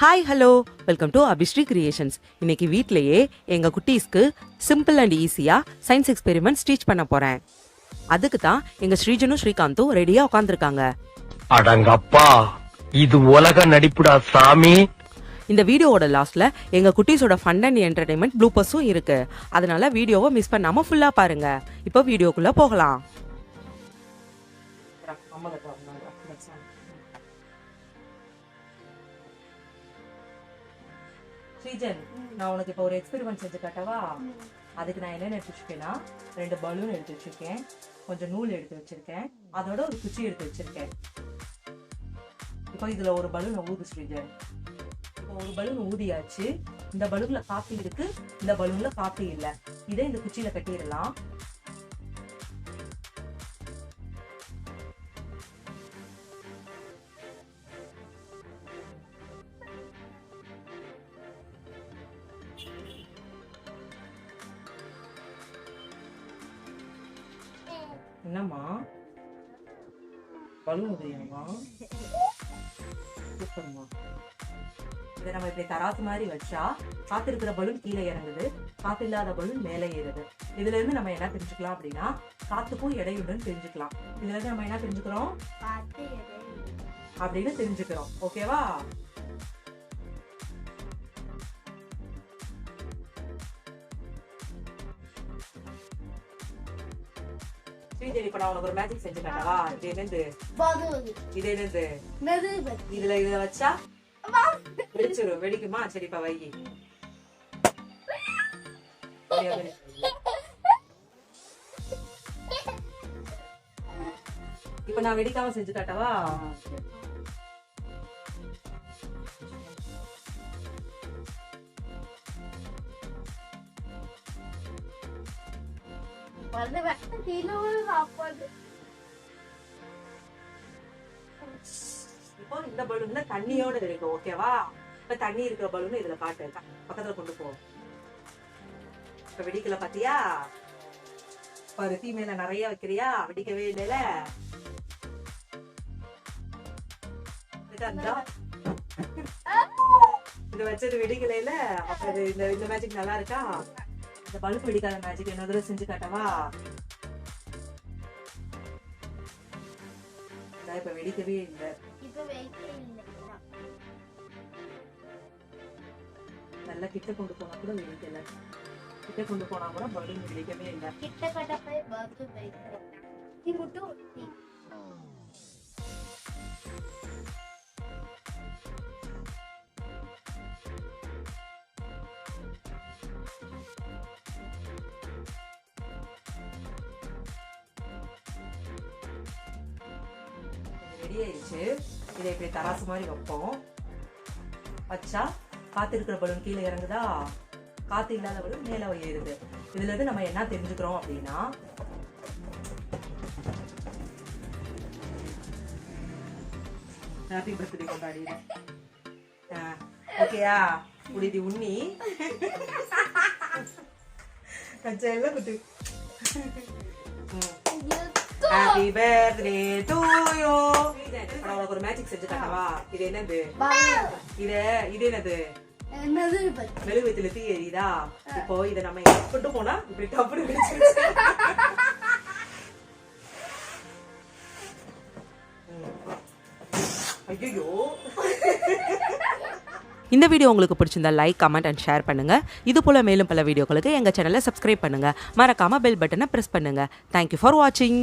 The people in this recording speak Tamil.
Hi hello welcome to Abhishree creations. இன்னைக்கு வீட்லயே எங்க குட்டீஸ்க்கு சிம்பிள் அண்ட் ஈஸியா சயின்ஸ் எக்ஸ்பெரிமெண்ட் டீச் பண்ண போறேன். அதுக்கு தான் எங்க ஸ்ரீஜனும் ஸ்ரீகாந்தும் ரெடியா உட்காந்துருக்காங்க. அடங்கப்பா, இது உலக நடிப்புடா சாமி. இந்த வீடியோவோட லாஸ்ட்ல எங்க குட்டீஸோட ஃபன் அண்ட் என்டர்டைன்மெண்ட் ப்ளூப்பர்ஸும் இருக்கு. அதனால வீடியோவை மிஸ் பண்ணாம ஃபுல்லா பாருங்க. இப்போ வீடியோக்குள்ள போகலாம். ஸ்ரீஜன், நான் உனக்கு இப்போ ஒரு எக்ஸ்பெரிமெண்ட் செஞ்சு காட்டவா? அதுக்கு நான் என்னென்ன எடுத்து வச்சிருக்கேன்னா, 2 பலூன் எடுத்து வச்சிருக்கேன், கொஞ்சம் நூல் எடுத்து வச்சிருக்கேன், அதோட ஒரு குச்சி எடுத்து வச்சிருக்கேன். இப்போ இதுல ஒரு பலூன் ஊது ஸ்ரீஜன். இப்போ ஒரு பலூன் ஊதியாச்சு. இந்த பலூன்ல காப்பி இருக்கு, இந்த பலூன்ல காப்பி இல்ல. இதை இந்த குச்சியில கட்டிடலாம். என்னம்மா பலூன் உதயமா? சூப்பர்மா. இதை நம்ம இப்படி தராசு மாதிரி வச்சா காத்து இருக்கிற பலூன் கீழே இறங்குது, காத்து இல்லாத பலூன் மேலே ஏறுது. இதுல இருந்து நம்ம என்ன தெரிஞ்சுக்கலாம் அப்படின்னா, காத்துக்கும் எடையுடன் தெரிஞ்சுக்கலாம். இதுல இருந்து நம்ம என்ன தெரிஞ்சுக்கிறோம் அப்படின்னு தெரிஞ்சுக்கிறோம். ஓகேவா? இப்ப நான் உனக்கு ஒரு மேஜிக் செஞ்சு காட்டவா? இது என்னது? இது என்னது? இதுல இத வச்சா வெடிச்சிரும். வெடிக்குமா? சரி, இப்ப வை. இப்ப நான் வெடிக்காம செஞ்சு காட்டவா? இப்போ இந்த பலூன்ல தண்ணியோட இருக்கு. ஓகேவா? இப்ப தண்ணி இருக்கிற பலூன் இதுல காட்டு, பக்கத்துல கொண்டு போ. இப்ப வெடிக்கல பாத்தியா? பருத்தி மேல நிறைய வைக்கிறியா? வெடிக்கவே இல்லைல. இது வச்சது வெடிக்கல. அப்ப இந்த மேஜிக் நல்லா இருக்கா? இந்த பல்ப் வெடிக்காத மேஜிக் என்ன தடவை செஞ்சு காட்டவா? இப்ப வெடிக்கவே இல்லை. நல்லா கிட்ட கொண்டு போனா கூட வெடிக்கல. கிட்ட கொண்டு போனா கூட பலூன் வெடிக்கவே இல்லை. ரெடி ஆயிடுச்சு. இதை இப்படி தராசு மாதிரி வைப்போம். வச்சா காத்து இருக்கிற பலூன் கீழே இறங்குதா, காத்து இல்லாத பலூன் மேல ஏறுது. இதுல இருந்து நம்ம என்ன தெரிஞ்சுக்கிறோம் அப்படின்னா, ஹாப்பி பர்த்டே கொண்டாடிடுறேன். ஓகேயா? குடிதி உண்ணி எல்லாம் குட்டி. Happy birthday to you. நான் உனக்கு ஒரு மேஜிக் செஞ்சு காட்டவா? இது என்னது? இது என்னது? மெழுகுவத்தில தீ எரியுதா? இப்போ இதை நம்ம கொண்டு போனா இப்படி டப்புனு வெடிச்சிருச்சு. ஐயோ. இந்த வீடியோ உங்களுக்கு பிடிச்சிருந்தா லைக், கமெண்ட் அண்ட் ஷேர் பண்ணுங்க. இது போல மேலும் பல வீடியோக்களுக்கு எங்க சேனலை சப்ஸ்கிரைப் பண்ணுங்க. மறக்காம பெல் பட்டனை பிரஸ் பண்ணுங்க. தேங்க்யூ ஃபார் வாட்சிங்.